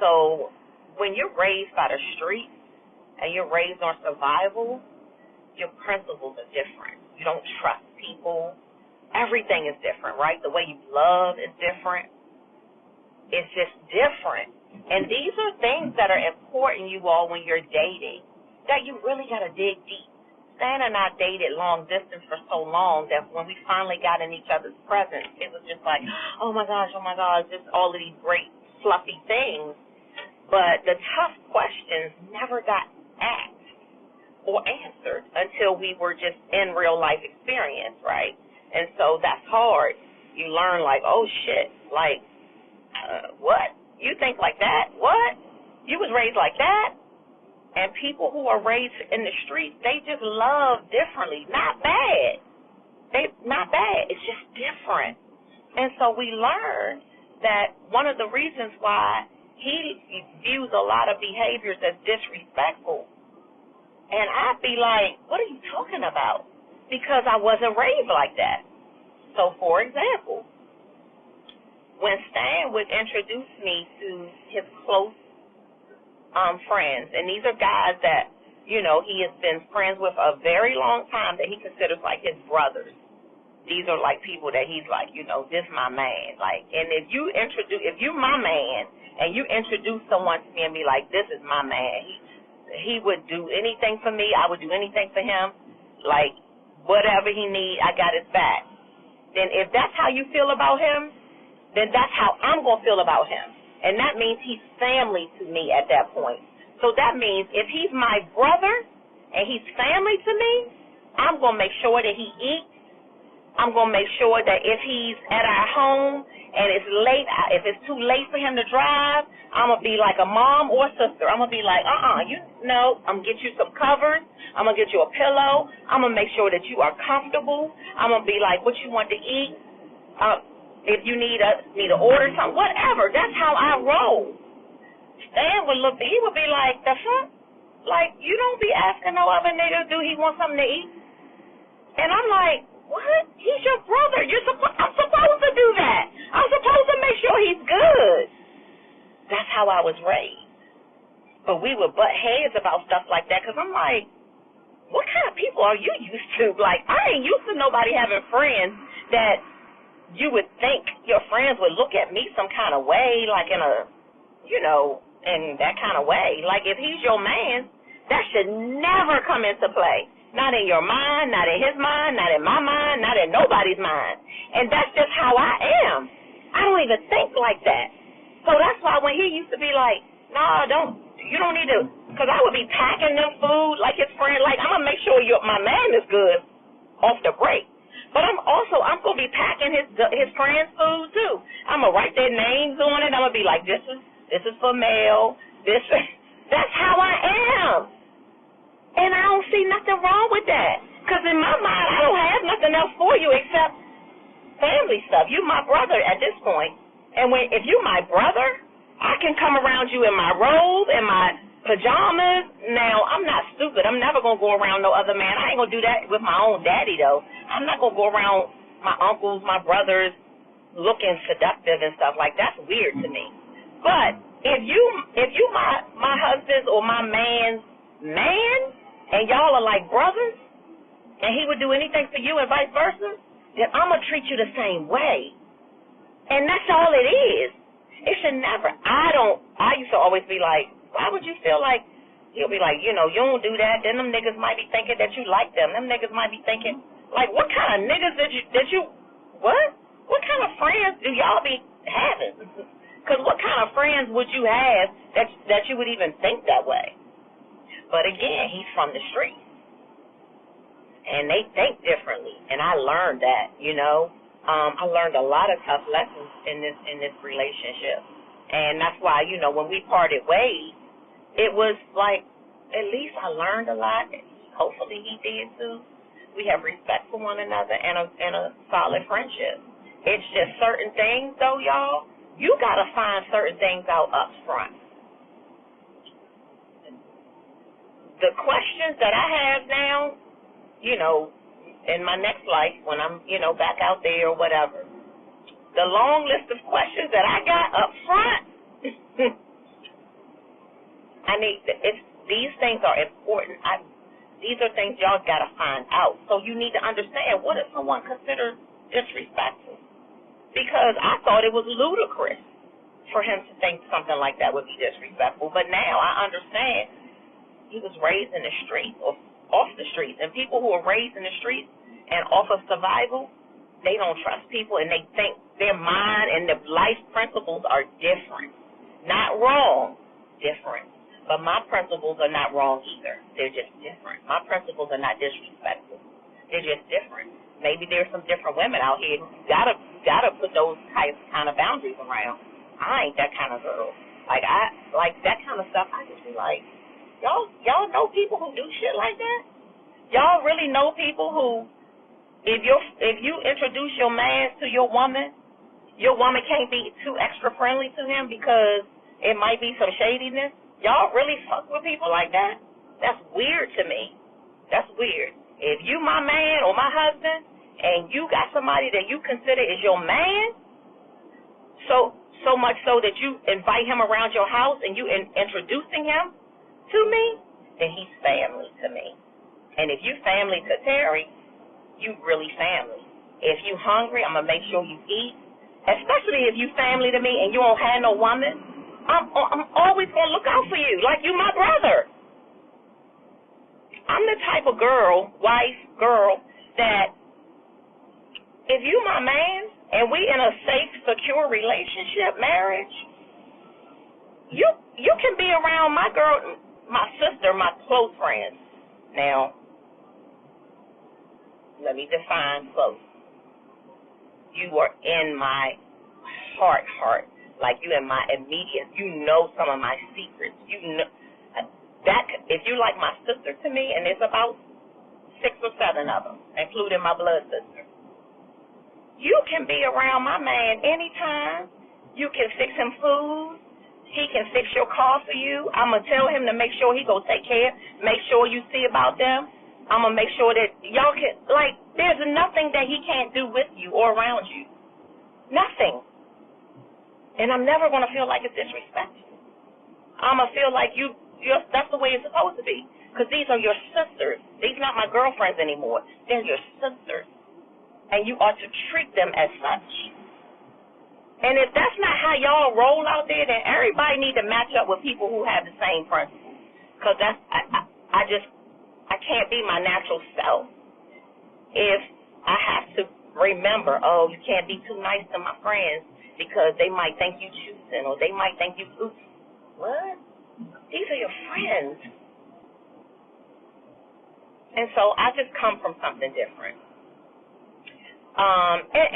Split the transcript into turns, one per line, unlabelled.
So when you're raised by the streets and you're raised on survival, your principles are different. You don't trust people. Everything is different, right? The way you love is different. It's just different. And these are things that are important, you all, when you're dating, that you really got to dig deep. Stan and I dated long distance for so long that when we finally got in each other's presence, it was just like, oh my gosh, just all of these great fluffy things. But the tough questions never got asked or answered until we were just in real life experience, right? And so that's hard. You learn like, oh shit, like, what? You think like that? What? You was raised like that? And people who are raised in the streets, they just love differently. Not bad. Not bad. It's just different. And so we learn that one of the reasons why he views a lot of behaviors as disrespectful. And I'd be like, what are you talking about? Because I wasn't raised like that. So, for example, when Stan would introduce me to his close friends, and these are guys that, you know, he has been friends with a very long time that he considers like his brothers. These are like people that he's like, you know, this my man. Like, and if you my man and you introduce someone to me and be like, this is my man, he would do anything for me, I would do anything for him, like whatever he need, I got his back. Then if that's how you feel about him, then that's how I'm going to feel about him. And that means he's family to me at that point. So that means if he's my brother and he's family to me, I'm going to make sure that he eats. I'm going to make sure that if he's at our home and it's late, if it's too late for him to drive, I'm going to be like a mom or sister. I'm going to be like, I'm going to get you some covers. I'm going to get you a pillow. I'm going to make sure that you are comfortable. I'm going to be like, what you want to eat? If you need to order something, whatever. That's how I roll. Stan would look, he would be like, the fuck? Like, you don't be asking no other nigga, do he want something to eat? And I'm like, what? He's your brother. I'm supposed to do that. I'm supposed to make sure he's good. That's how I was raised. But we would butt heads about stuff like that because I'm like, what kind of people are you used to? Like, I ain't used to nobody having friends that you would think your friends would look at me some kind of way, like in a, in that kind of way. Like, if he's your man, that should never come into play. Not in your mind, not in his mind, not in my mind, not in nobody's mind. And that's just how I am. I don't even think like that. So that's why when he used to be like, you don't need to, because I would be packing them food like his friend, like, I'm going to make sure my man is good off the break. But I'm going to be packing his friend's food, too. I'm going to write their names on it. I'm going to be like, this is for Mel. That's how I am. And I don't see nothing wrong with that. Because in my mind, I don't have nothing else for you except family stuff. You my brother at this point. And if you my brother, I can come around you in my robe, in my pajamas. Now, I'm not stupid. I'm never going to go around no other man. I ain't going to do that with my own daddy, though. I'm not going to go around my uncles, my brothers, looking seductive and stuff. Like, that's weird to me. But if you my husband's or my man's man, and y'all are like brothers, and he would do anything for you and vice versa, then I'm going to treat you the same way. And that's all it is. It should never, I used to always be like, why would you feel like, he'll be like, you don't do that, then them niggas might be thinking that you like them. Them niggas might be thinking, like, what kind of niggas what kind of friends do y'all be having? Because what kind of friends would you have that you would even think that way? But again, he's from the streets. And they think differently. And I learned that, I learned a lot of tough lessons in this relationship. And that's why, when we parted ways, it was like, at least I learned a lot. Hopefully he did too. We have respect for one another and a solid friendship. It's just certain things, though, y'all. You got to find certain things out up front. The questions that I have now, in my next life, when I'm, back out there or whatever, the long list of questions that I got up front, These things are important. These are things y'all got to find out. So you need to understand, what is someone considered disrespectful? Because I thought it was ludicrous for him to think something like that would be disrespectful. But now I understand he was raised in the streets or off the streets. And people who are raised in the streets and off of survival, they don't trust people, and they think their mind and their life principles are different. Not wrong, different. But my principles are not wrong either. They're just different. My principles are not disrespectful. They're just different. Maybe there's some different women out here. You gotta put those kind of boundaries around. I ain't that kind of girl. Like that kind of stuff. I just be like, y'all know people who do shit like that? Y'all really know people who, if you introduce your man to your woman can't be too extra friendly to him because it might be some shadiness. Y'all really fuck with people like that? That's weird to me. That's weird. If you my man or my husband and you got somebody that you consider is your man, so much so that you invite him around your house and you introducing him to me, then he's family to me. And if you family to Terry, you really family. If you hungry, I'm going to make sure you eat. Especially if you family to me and you don't have no woman, I'm always going to look out for you like you my brother. I'm the type of girl, that if you my man and we in a safe, secure relationship, marriage, you can be around my girl, my sister, my close friends. Now, let me define close. You are in my heart. Like you in my immediate, you know some of my secrets. You know that if you like my sister to me, and there's about 6 or 7 of them, including my blood sister. You can be around my man anytime. You can fix him food. He can fix your car for you. I'm going to tell him to make sure he go take care, make sure you see about them. I'm going to make sure that y'all can, like, there's nothing that he can't do with you or around you. Nothing. And I'm never going to feel like it's disrespectful. I'm going to feel like that's the way it's supposed to be. Because these are your sisters. These are not my girlfriends anymore. They're your sisters. And you ought to treat them as such. And if that's not how y'all roll out there, then everybody need to match up with people who have the same principles. Because I can't be my natural self if I have to remember, you can't be too nice to my friends because they might think you choosing or they might think you, oops, what? These are your friends. And so I just come from something different.